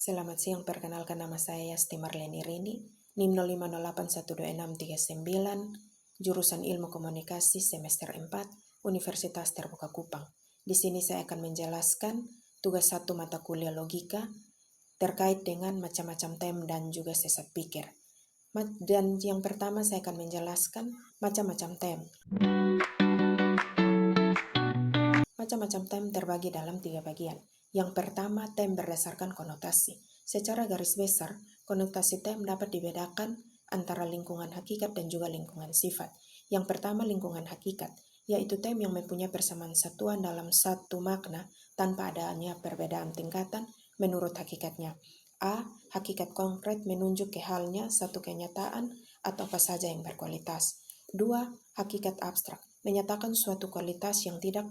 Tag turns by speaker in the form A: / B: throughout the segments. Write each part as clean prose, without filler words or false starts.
A: Selamat siang, perkenalkan nama saya Yasti Marleni Rini, NIM 05081269, jurusan Ilmu Komunikasi semester 4, Universitas Terbuka Kupang. Di sini saya akan menjelaskan tugas 1 mata kuliah logika terkait dengan macam-macam tem dan juga sesat pikir. Dan yang pertama saya akan menjelaskan macam-macam tem. Macam-macam tem terbagi dalam 3 bagian. Yang pertama, tem berdasarkan konotasi. Secara garis besar, konotasi tem dapat dibedakan antara lingkungan hakikat dan juga lingkungan sifat. Yang pertama, lingkungan hakikat, yaitu tem yang mempunyai persamaan satuan dalam satu makna tanpa adanya perbedaan tingkatan menurut hakikatnya. A. Hakikat konkret menunjuk ke halnya satu kenyataan atau apa saja yang berkualitas. 2. Hakikat abstrak menyatakan suatu kualitas yang tidak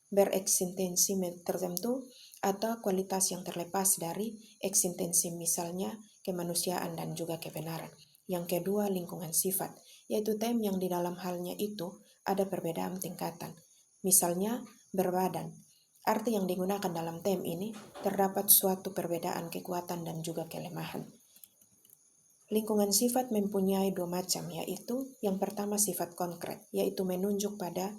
A: bereksistensi tertentu atau kualitas yang terlepas dari eksistensi, misalnya kemanusiaan dan juga kebenaran. Yang kedua, lingkungan sifat, yaitu tem yang di dalam halnya itu ada perbedaan tingkatan. Misalnya berbadan. Arti yang digunakan dalam tem ini terdapat suatu perbedaan kekuatan dan juga kelemahan. Lingkungan sifat mempunyai 2 macam, yaitu yang pertama sifat konkret, yaitu menunjuk pada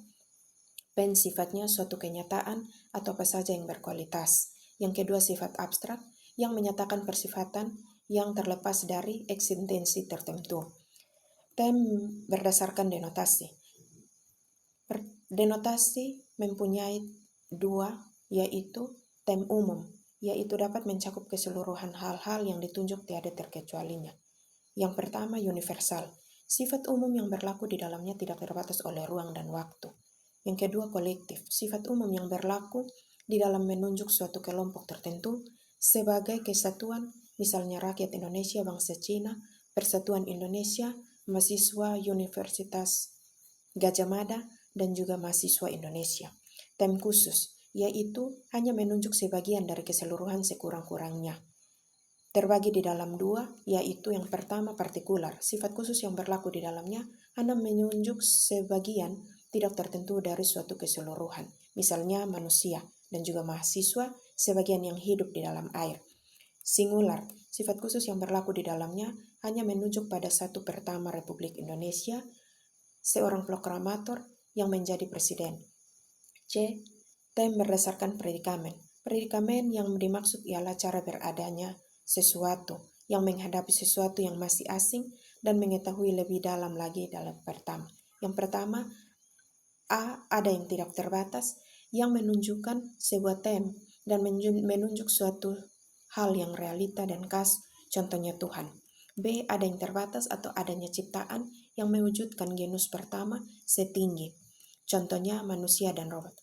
A: sifatnya suatu kenyataan atau apa saja yang berkualitas. Yang kedua sifat abstrak yang menyatakan persifatan yang terlepas dari eksistensi tertentu. Tem berdasarkan denotasi. Denotasi mempunyai 2, yaitu tem umum, yaitu dapat mencakup keseluruhan hal-hal yang ditunjuk tiada terkecualinya. Yang pertama universal, sifat umum yang berlaku di dalamnya tidak terbatas oleh ruang dan waktu. Yang kedua kolektif, sifat umum yang berlaku di dalam menunjuk suatu kelompok tertentu sebagai kesatuan, misalnya rakyat Indonesia, bangsa Cina, Persatuan Indonesia, mahasiswa Universitas Gadjah Mada, dan juga mahasiswa Indonesia. Tem khusus, yaitu hanya menunjuk sebagian dari keseluruhan sekurang-kurangnya. Terbagi di dalam 2, yaitu yang pertama partikular, sifat khusus yang berlaku di dalamnya hanya menunjuk sebagian tidak tertentu dari suatu keseluruhan, misalnya manusia dan juga mahasiswa sebagian yang hidup di dalam air. Singular, sifat khusus yang berlaku di dalamnya hanya menunjuk pada satu pertama Republik Indonesia, seorang proklamator yang menjadi presiden. C. Tem berdasarkan predikamen. Predikamen yang dimaksud ialah cara beradanya sesuatu yang menghadapi sesuatu yang masih asing dan mengetahui lebih dalam lagi dalam pertama. Yang pertama, A. Ada yang tidak terbatas yang menunjukkan sebuah tem dan menunjuk suatu hal yang realita dan khas, contohnya Tuhan. B. Ada yang terbatas atau adanya ciptaan yang mewujudkan genus pertama setinggi, contohnya manusia dan robot.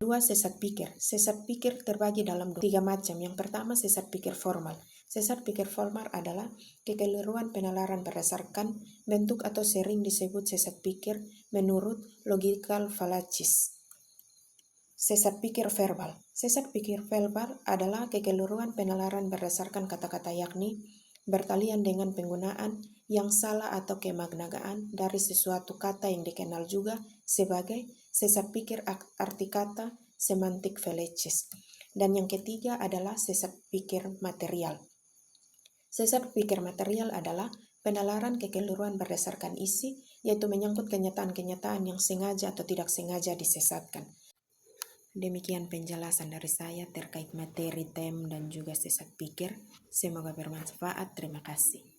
A: 2. Sesat pikir. Sesat pikir terbagi dalam 3 macam. Yang pertama sesat pikir formal. Sesat pikir formal adalah kekeliruan penalaran berdasarkan bentuk atau sering disebut sesat pikir menurut logical fallacies. Sesat pikir verbal. Sesat pikir verbal adalah kekeliruan penalaran berdasarkan kata-kata, yakni bertalian dengan penggunaan yang salah atau kemaknaan dari sesuatu kata yang dikenal juga sebagai sesat pikir arti kata semantik fallacies. Dan yang ketiga adalah sesat pikir material. Sesat pikir material adalah penalaran kekeliruan berdasarkan isi, yaitu menyangkut kenyataan-kenyataan yang sengaja atau tidak sengaja disesatkan. Demikian penjelasan dari saya terkait materi tem dan juga sesat pikir. Semoga bermanfaat. Terima kasih.